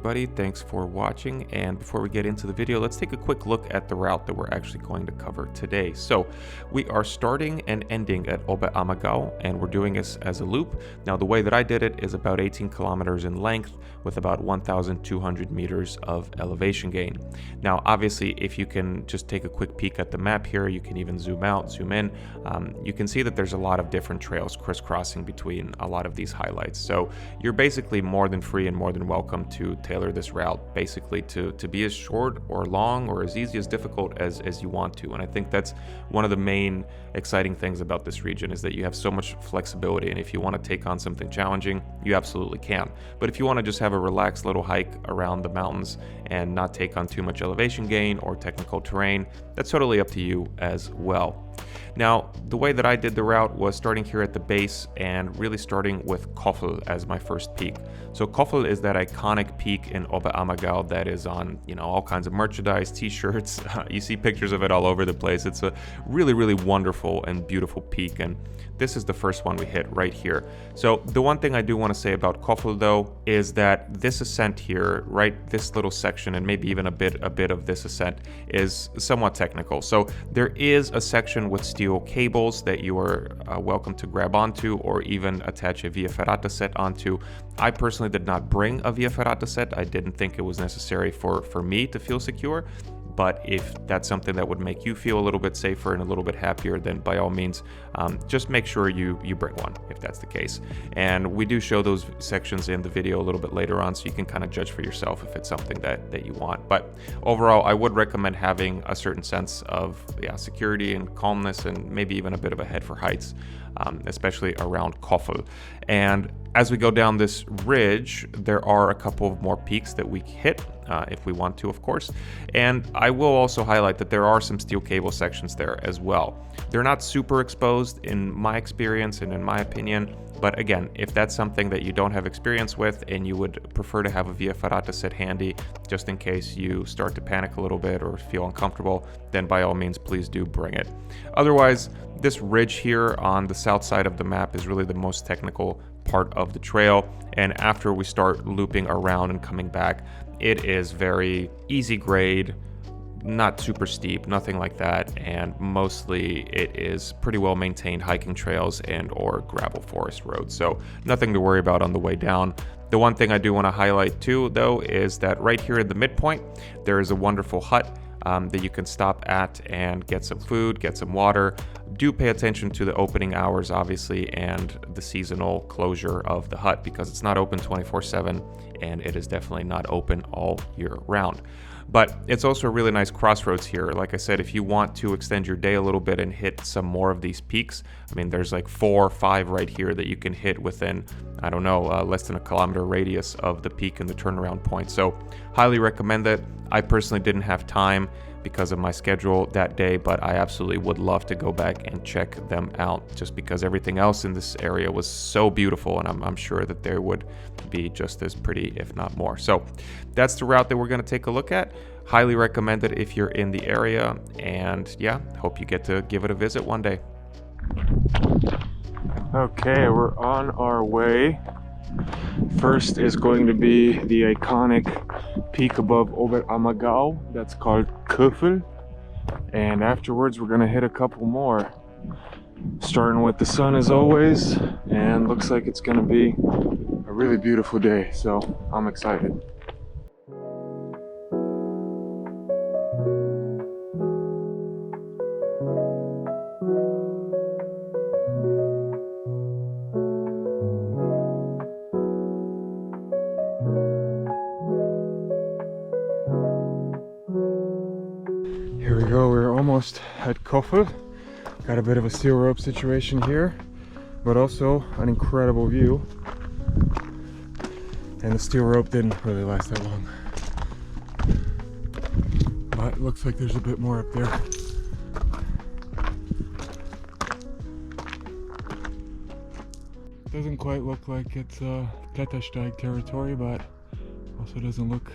everybody, thanks for watching, and before we get into the video, let's take a quick look at the route that we're actually going to cover today. So we are starting and ending at Oberammergau, and we're doing this as a loop. Now the way that I did it is about 18 kilometers in length with about 1,200 meters of elevation gain. Now obviously, if you can just take a quick peek at the map here, you can even zoom out, zoom in, you can see that there's a lot of different trails crisscrossing between a lot of these highlights. So you're basically more than free and more than welcome to tailor this route basically to be as short or long or as easy as difficult as you want to. And I think that's one of the main exciting things about this region, is that you have so much flexibility, and if you want to take on something challenging, you absolutely can. But if you want to just have a relaxed little hike around the mountains and not take on too much elevation gain or technical terrain, that's totally up to you as well. Now, the way that I did the route was starting here at the base and really starting with Kofel as my first peak. So Kofel is that iconic peak in Oberammergau that is on, all kinds of merchandise, t-shirts. You see pictures of it all over the place. It's a really, really wonderful and beautiful peak, and this is the first one we hit right here. So the one thing I do want to say about Kofel though is that this ascent here, right, this little section and maybe even a bit of this ascent is somewhat technical. So there is a section with steel cables that you are welcome to grab onto or even attach a via ferrata set onto. I personally did not bring a via ferrata set. I didn't think it was necessary for me to feel secure. But if that's something that would make you feel a little bit safer and a little bit happier, then by all means, just make sure you bring one if that's the case. And we do show those sections in the video a little bit later on, so you can kind of judge for yourself if it's something that you want. But overall, I would recommend having a certain sense of security and calmness, and maybe even a bit of a head for heights, especially around Kofel. And as we go down this ridge, there are a couple of more peaks that we hit, if we want to, of course. And I will also highlight that there are some steel cable sections there as well. They're not super exposed in my experience and in my opinion, but again, if that's something that you don't have experience with and you would prefer to have a via ferrata set handy, just in case you start to panic a little bit or feel uncomfortable, then by all means, please do bring it. Otherwise, this ridge here on the south side of the map is really the most technical part of the trail, and after we start looping around and coming back, it is very easy grade, not super steep, nothing like that, and mostly it is pretty well maintained hiking trails and or gravel forest roads, so nothing to worry about on the way down. The one thing I do want to highlight too though is that right here at the midpoint there is a wonderful hut that you can stop at and get some food, get some water. Do pay attention to the opening hours obviously and the seasonal closure of the hut, because it's not open 24/7 and it is definitely not open all year round. But it's also a really nice crossroads here. Like I said, if you want to extend your day a little bit and hit some more of these peaks, I mean, there's like 4 or 5 right here that you can hit within, I don't know, less than a kilometer radius of the peak and the turnaround point. So highly recommend it. I personally didn't have time because of my schedule that day, but I absolutely would love to go back and check them out, just because everything else in this area was so beautiful, and I'm sure that there would be just as pretty, if not more. So that's the route that we're going to take a look at. Highly recommend it if you're in the area, and yeah, hope you get to give it a visit one day. Okay, we're on our way. First is going to be the iconic peak above Oberammergau, that's called Kofel, and afterwards we're going to hit a couple more, starting with the sun as always, and looks like it's going to be a really beautiful day, so I'm excited. Here we go, we're almost at Kofel. Got a bit of a steel rope situation here, but also an incredible view. And the steel rope didn't really last that long. But it looks like there's a bit more up there. Doesn't quite look like it's Klettersteig territory, but also doesn't look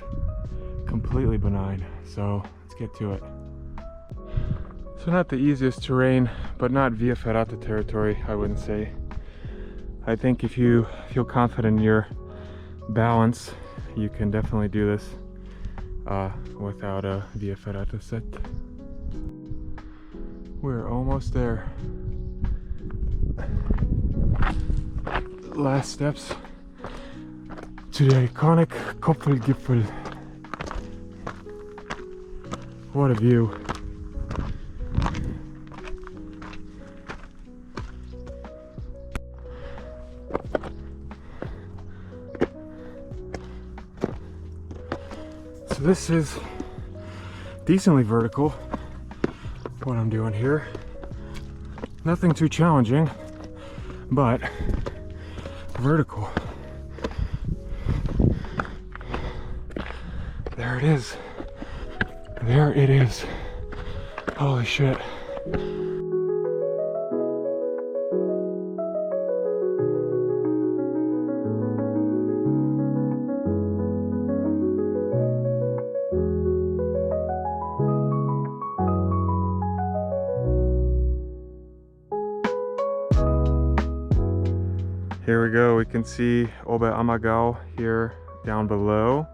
completely benign. So let's get to it. So not the easiest terrain, but not via ferrata territory, I wouldn't say. I think if you feel confident in your balance you can definitely do this without a beverages set. We're almost there. Last steps to the iconic Kofel Gipfel. What a view. So this is decently vertical, what I'm doing here. Nothing too challenging, but vertical. There it is. There it is. Holy shit. Here we go, we can see Oberammergau here down below,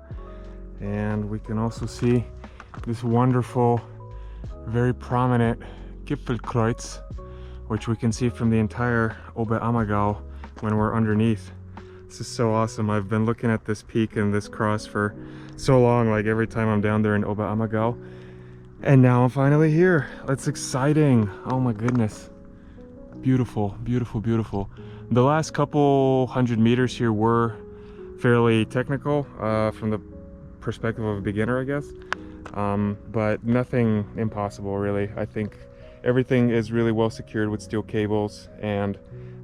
and we can also see this wonderful, very prominent Gipfelkreuz, which we can see from the entire Oberammergau when we're underneath. This is so awesome. I've been looking at this peak and this cross for so long, like every time I'm down there in Oberammergau, and now I'm finally here. That's exciting. Oh my goodness. Beautiful, beautiful, beautiful. The last couple 100 meters here were fairly technical from the perspective of a beginner, I guess, but nothing impossible really. I think everything is really well secured with steel cables, and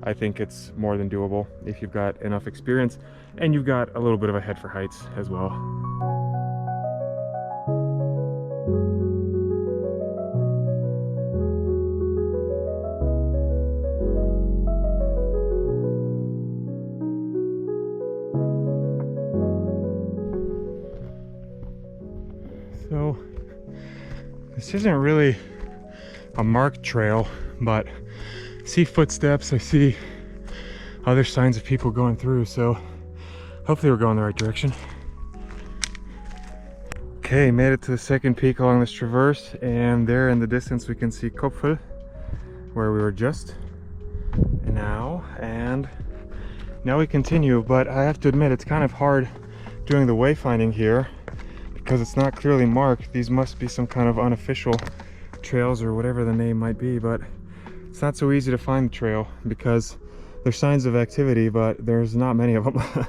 I think it's more than doable if you've got enough experience and you've got a little bit of a head for heights as well. So this isn't really a marked trail, but I see footsteps, I see other signs of people going through, so hopefully we're going the right direction. Okay, made it to the second peak along this traverse, and there in the distance we can see Kofel, where we were just and now we continue. But I have to admit, it's kind of hard doing the wayfinding here because it's not clearly marked. These must be some kind of unofficial trails or whatever the name might be, but it's not so easy to find the trail because there's signs of activity, but there's not many of them.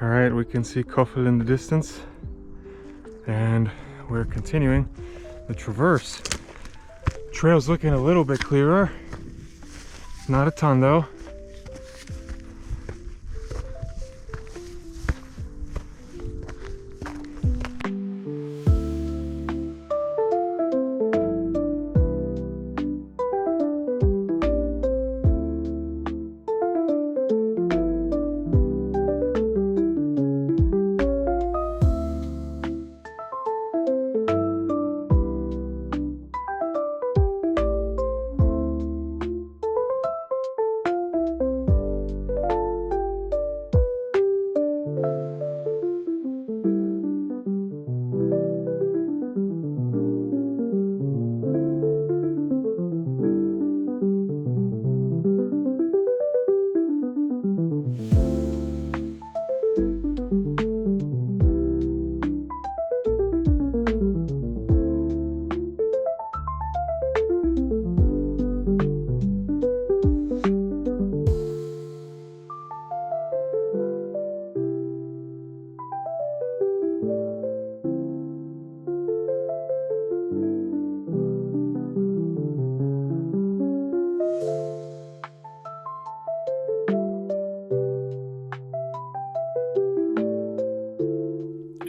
All right, we can see Kofel in the distance, and we're continuing the traverse. Trail's looking a little bit clearer, not a ton though.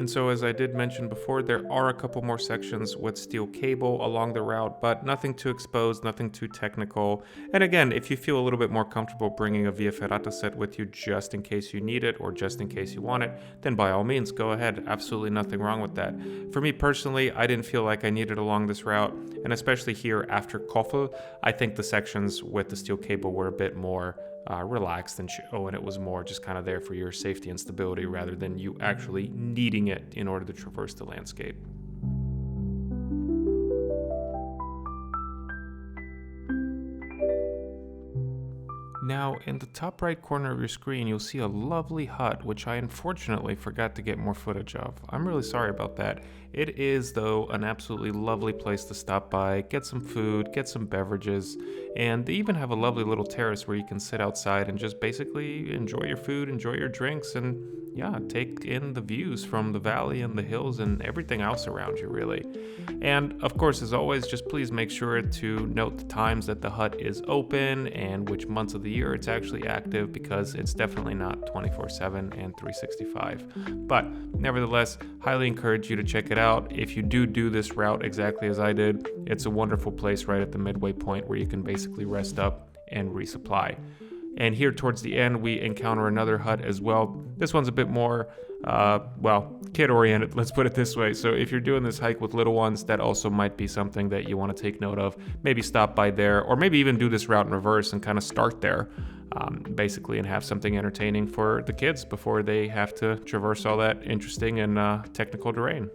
And so, as I did mention before, there are a couple more sections with steel cable along the route, but nothing too exposed, nothing too technical. And again, if you feel a little bit more comfortable bringing a Via Ferrata set with you just in case you need it or just in case you want it, then by all means, go ahead. Absolutely nothing wrong with that. For me personally, I didn't feel like I needed along this route, and especially here after Kofel, I think the sections with the steel cable were a bit more relaxed and chill, and it was more just kind of there for your safety and stability rather than you actually needing it in order to traverse the landscape. Now, in the top right corner of your screen, you'll see a lovely hut, which I unfortunately forgot to get more footage of. I'm really sorry about that. It is, though, an absolutely lovely place to stop by, get some food, get some beverages, and they even have a lovely little terrace where you can sit outside and just basically enjoy your food, enjoy your drinks, and yeah, take in the views from the valley and the hills and everything else around you, really. And of course, as always, just please make sure to note the times that the hut is open and which months of the year it's actually active, because it's definitely not 24/7 and 365. But nevertheless, highly encourage you to check it out. If you do this route exactly as I did, it's a wonderful place right at the midway point where you can basically rest up and resupply. And here towards the end, we encounter another hut as well. This one's a bit more, kid-oriented, let's put it this way. So if you're doing this hike with little ones, that also might be something that you want to take note of. Maybe stop by there, or maybe even do this route in reverse and kind of start there, basically, and have something entertaining for the kids before they have to traverse all that interesting and technical terrain.